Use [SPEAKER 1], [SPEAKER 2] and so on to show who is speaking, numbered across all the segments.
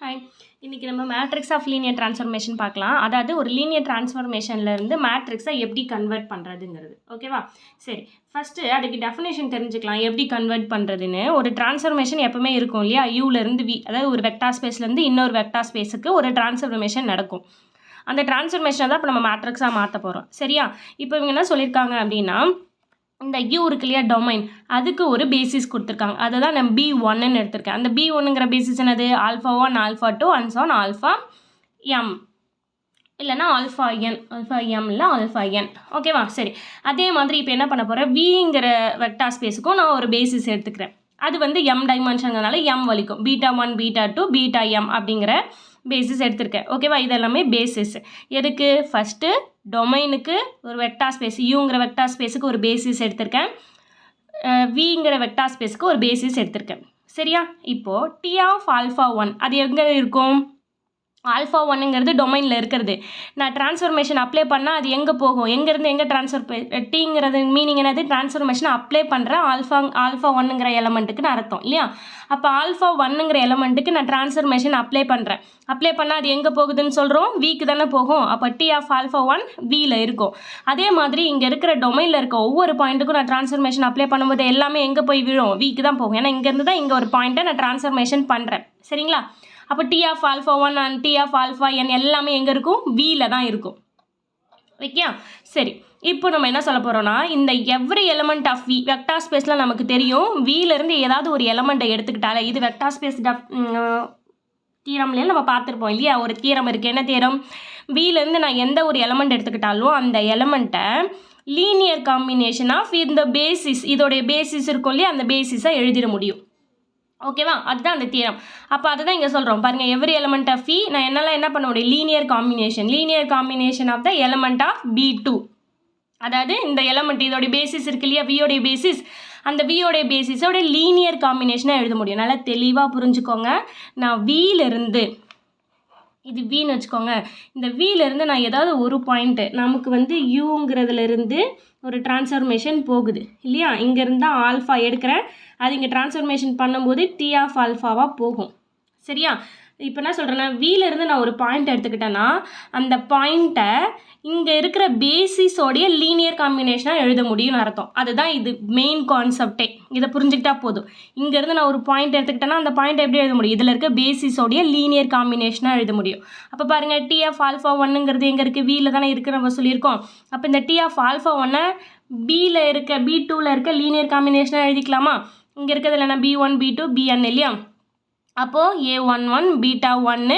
[SPEAKER 1] Hi, இன்றைக்கி நம்ம matrix of linear transformation பார்க்கலாம். அதாவது ஒரு லீனியர் ட்ரான்ஸ்ஃபர்மேஷன்லேருந்து மேட்ரிக்ஸை எப்படி கன்வெர்ட் பண்ணுறதுங்கிறது. ஓகேவா? சரி, ஃபஸ்ட்டு அதுக்கு டெஃபினேஷன் தெரிஞ்சுக்கலாம் எப்படி கன்வெர்ட் பண்ணுறதுன்னு. ஒரு ட்ரான்ஸ்ஃபர்மேஷன் எப்பவுமே இருக்கும் இல்லையா? யூலேருந்து வி, அதாவது ஒரு வெக்டார் ஸ்பேஸ்லேருந்து இன்னொரு வெக்டார் ஸ்பேஸுக்கு ஒரு ட்ரான்ஸ்ஃபர்மேஷன் நடக்கும். அந்த ட்ரான்ஸ்ஃபர்மேஷனை தான் இப்போ நம்ம மேட்ரிக்ஸாக மாற்ற போகிறோம். சரியா? இப்போ இவங்க என்ன சொல்லியிருக்காங்க அப்படின்னா, இந்த யூ இருக்கு இல்லையா, டொமைன், அதுக்கு ஒரு பேசிஸ் கொடுத்துருக்காங்க. அதை தான் நான் B1ன்னு எடுத்திருக்கேன். அந்த B1ங்கிற பேசிஸ் என்னது? α1 α2 and so on alpha M, இல்லைனா ஆல்ஃபா என், ஆல்ஃபா எம் இல்லை ஆல்ஃபா என். ஓகேவா? சரி, அதே மாதிரி இப்போ என்ன பண்ண போகிறேன், விங்கிற வெக்டார் ஸ்பேஸுக்கும் நான் ஒரு பேசிஸ் எடுத்துக்கிறேன். அது வந்து எம் டைமென்ஷன்கிறனால எம் வலிக்கும். β1 β2 βm அப்படிங்கிற பேசிஸ் எடுத்திருக்கேன். ஓகேவா? இது எல்லாமே பேசிஸ். எதுக்கு? ஃபஸ்ட்டு டொமைனுக்கு ஒரு வெக்டார் ஸ்பேஸ், யூங்கிற வெக்டார் ஸ்பேஸுக்கு ஒரு பேசிஸ் எடுத்திருக்கேன். விங்கிற வெக்டார் ஸ்பேஸுக்கு ஒரு பேசிஸ் எடுத்திருக்கேன். சரியா? இப்போது டி ஆஃப் α1 அது எங்கே இருக்கும்? α1ங்கிறது டொமைனில் இருக்கிறது. நான் ட்ரான்ஸ்ஃபர்மேஷன் அப்ளை பண்ணால் அது எங்கே போகும்? எங்கேருந்து எங்கே டீங்கிறது மீனிங் என்னது? ட்ரான்ஸ்ஃபர்மேஷன் அப்ளை பண்ணுற α1ங்கிற எலமெண்ட்டுக்குன்னு அர்த்தம் இல்லையா? அப்போ α1ங்கிற எலமெண்ட்டுக்கு நான் ட்ரான்ஸ்ஃபர்மேஷன் அப்ளை பண்ணுறேன். அப்ளை பண்ணால் அது எங்கே போகுதுன்னு சொல்கிறோம்? விக்கு தானே போகும். அப்போ டி ஆஃப் α1 வியில் இருக்கும். அதே மாதிரி இங்கே இருக்கிற டொமைனில் இருக்க ஒவ்வொரு பாயிண்ட்டுக்கும் நான் ட்ரான்ஸ்ஃபர்மேஷன் அப்ளை பண்ணும்போது எல்லாமே எங்கே போய் விழும்? விக்கு தான் போகும். ஏன்னா இங்கேருந்து தான் இங்கே ஒரு பாயிண்ட்டை நான் ட்ரான்ஸ்ஃபர்மேஷன் பண்ணுறேன். சரிங்களா? அப்போ T of α1 and T of αn எல்லாமே எங்கே இருக்கும்? வியில் தான் இருக்கும். ஓகே, சரி, இப்போ நம்ம என்ன சொல்ல போகிறோம்னா, இந்த every element of V, vector ஸ்பேஸில் நமக்கு தெரியும், வியிலேருந்து ஏதாவது ஒரு எலமெண்ட்டை எடுத்துக்கிட்டாலே, இது வெக்டார் ஸ்பேஸ் தீரம்லேயே நம்ம பார்த்துருப்போம் இல்லையா? ஒரு தீரம் இருக்குது. என்ன தீரம்? வியிலேருந்து நான் எந்த ஒரு எலமெண்ட் எடுத்துக்கிட்டாலும் அந்த எலமெண்ட்டை லீனியர் காம்பினேஷன் ஆஃப் இந்த பேசிஸ், இதோடைய பேசிஸ் இருக்கும் இல்லையா, அந்த பேசிஸை எழுதிட முடியும். ஓகேவா? அதுதான் அந்த தியரம். அப்போ அதை தான் இங்கே சொல்கிறோம் பாருங்கள். எவ்ரி எலமெண்ட் ஆஃப் வி நான் என்னால் என்ன பண்ண முடியும்? Linear combination of the element of B2. அதாவது இந்த எலமெண்ட் இதோடைய பேசிஸ் இருக்கு இல்லையா, வியோடைய பேசிஸ், அந்த வியோடைய பேசிஸோட லீனியர் காம்பினேஷனாக எழுத முடியும். நல்லா தெளிவாக புரிஞ்சுக்கோங்க. நான் வியிலிருந்து, இது வின்னு வச்சுக்கோங்க, இந்த வியிலேருந்து நான் ஏதாவது ஒரு பாயிண்ட்டு, நமக்கு வந்து யூங்கிறதுலேருந்து ஒரு ட்ரான்ஸ்ஃபர்மேஷன் போகுது இல்லையா? இங்கேருந்து தான் ஆல்ஃபா எடுக்கிறேன். அது இங்கே ட்ரான்ஸ்ஃபர்மேஷன் பண்ணும்போது டி ஆஃப் ஆல்ஃபாவாக போகும். சரியா? இப்போ என்ன சொல்கிறேன்னா, வியிலேருந்து நான் ஒரு பாயிண்ட் எடுத்துக்கிட்டேன்னா அந்த பாயிண்ட்டை இங்கே இருக்கிற பேசிஸோடைய லீனியர் காம்பினேஷனாக எழுத முடியும்னு அர்த்தம். அதுதான் இது மெயின் கான்செப்டே. இதை புரிஞ்சுக்கிட்டா போதும். இங்கேருந்து நான் ஒரு பாயிண்ட் எடுத்துக்கிட்டேன்னா அந்த பாயிண்ட் எப்படி எழுத முடியும்? இதில் இருக்க பேசிஸோடைய லீனியர் காம்பினேஷனாக எழுத முடியும். அப்போ பாருங்கள், டி ஆஃப் α1ங்கிறது எங்கே இருக்குது? வியில் தானே இருக்குது நம்ம சொல்லியிருக்கோம். அப்போ இந்த டி ஆஃப் α1 பியில் இருக்க B2ல் இருக்க லீனியர் காம்பினேஷனாக எழுதிக்கலாமா? இங்கே இருக்கிறது இல்லைனா B1 B2 Bn இல்லையா? அப்போது A11 β1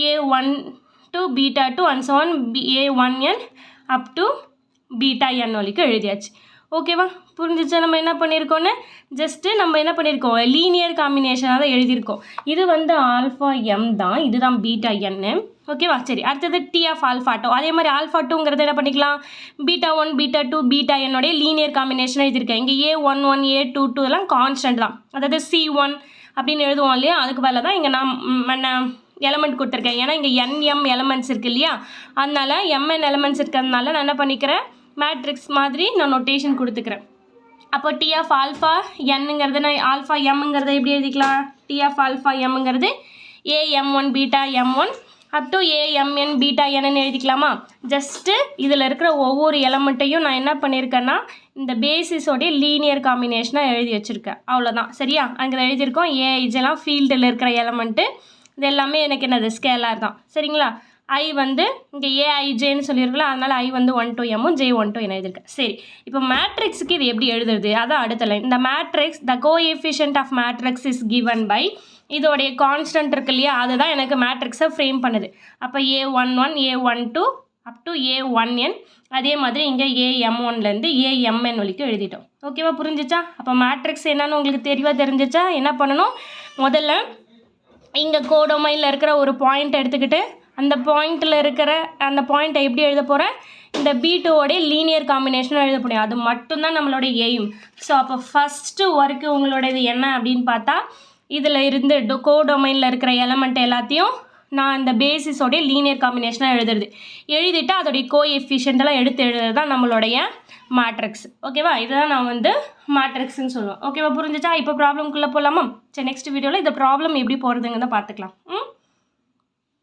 [SPEAKER 1] A12 β2 and so on A1n up to βn வரைக்கும் எழுதியாச்சு. ஓகேவா? புரிஞ்சிச்சா? நம்ம என்ன பண்ணியிருக்கோன்னு ஜஸ்ட்டு நம்ம என்ன பண்ணியிருக்கோம்? லீனியர் காம்பினேஷனாக தான் எழுதியிருக்கோம். இது வந்து ஆல்ஃபா எம் தான், இதுதான் βn. ஓகேவா? சரி, அடுத்தது டி ஆஃப் α2. அதே மாதிரி α2ங்கிறத என்ன பண்ணிக்கலாம்? β1 β2 βn லீனியர் காம்பினேஷனாக எழுதியிருக்கேன். இங்கே A11 A22 எல்லாம் கான்ஸ்டன்ட் தான். அதாவது C1 அப்படின்னு எழுதுவோம் இல்லையா? அதுக்கு பதிலாக தான் இங்கே நான் எலமெண்ட் கொடுத்துருக்கேன். ஏன்னா இங்கே nm எலமெண்ட்ஸ் இருக்குது இல்லையா? அதனால் mn எலமெண்ட்ஸ் இருக்கிறதுனால நான் என்ன பண்ணிக்கிறேன்? மேட்ரிக்ஸ் மாதிரி நான் நோட்டேஷன் கொடுத்துக்கிறேன். அப்போ டி ஆஃப் ஆல்ஃபா என்னங்கிறது நான் ஆல்ஃபா எம்ங்கிறத எப்படி எழுதிக்கலாம்? டி ஆஃப் ஆல்ஃபா எம்ங்கிறது AM1 βm1 up to AMN βn எழுதிக்கலாமா? ஜஸ்ட்டு இதில் இருக்கிற ஒவ்வொரு எலமெண்ட்டையும் நான் என்ன பண்ணியிருக்கேன்னா இந்த பேசிஸோடைய லீனியர் காம்பினேஷனாக எழுதி வச்சுருக்கேன். அவ்வளோதான். சரியா? அங்கே எழுதியிருக்கோம். இதெல்லாம் ஃபீல்டில் இருக்கிற எலமெண்ட்டு, இது எல்லாமே எனக்கு என்னது? ஸ்கேலார் தான். சரிங்களா? ஐ வந்து இங்கே ஏஐஜேன்னு சொல்லியிருக்கலாம். அதனால் I வந்து 1 to m J 1 to n எழுதியிருக்கேன். சரி, இப்போ மேட்ரிக்ஸுக்கு இது எப்படி எழுதுறது? அதான் அடுத்த லைன். இந்த matrix the coefficient of matrix is given by, இதோடைய கான்ஸ்டன்ட் இருக்கு இல்லையா, அதுதான் எனக்கு மேட்ரிக்ஸை ஃப்ரேம் பண்ணுது. அப்போ A11 A12 up to A1n. அதே மாதிரி இங்கே AM1லேருந்து AMN வரைக்கும் எழுதிட்டோம். ஓகேவா? புரிஞ்சிச்சா? அப்போ மேட்ரிக்ஸ் என்னன்னு உங்களுக்கு தெளிவாக தெரிஞ்சிச்சா? என்ன பண்ணணும்? முதல்ல இங்கே கோடொமைனில் இருக்கிற ஒரு பாயிண்ட் எடுத்துக்கிட்டு அந்த பாயிண்ட்டில் இருக்கிற அந்த பாயிண்ட்டை எப்படி எழுத போகிறேன்? இந்த B2வோடைய லீனியர் காம்பினேஷனாக எழுத முடியும். அது மட்டும்தான் நம்மளோட எய்ம். ஸோ அப்போ ஃபஸ்ட்டு ஒர்க்கு உங்களோட இது என்ன அப்படின்னு பார்த்தா, இதில் இருந்து கோடொமைனில் இருக்கிற எலமெண்ட் எல்லாத்தையும் நான் இந்த பேசிஸோடைய லீனியர் காம்பினேஷனாக எழுதிட்டு அதோடைய கோஎஃபிஷியன்ட்லாம் எடுத்து எழுதுறது தான் நம்மளுடைய மேட்ரிக்ஸ். ஓகேவா, இதுதான் நான் வந்து மேட்ரிக்ஸ்ன்னு சொல்லுவேன். ஓகேவா, புரிஞ்சுச்சா? இப்போ ப்ராப்ளம்குள்ளே போகலாமா? சரி, நெக்ஸ்ட் வீடியோவில் இந்த ப்ராப்ளம் எப்படி போகிறதுங்கிறத பார்த்துக்கலாம்.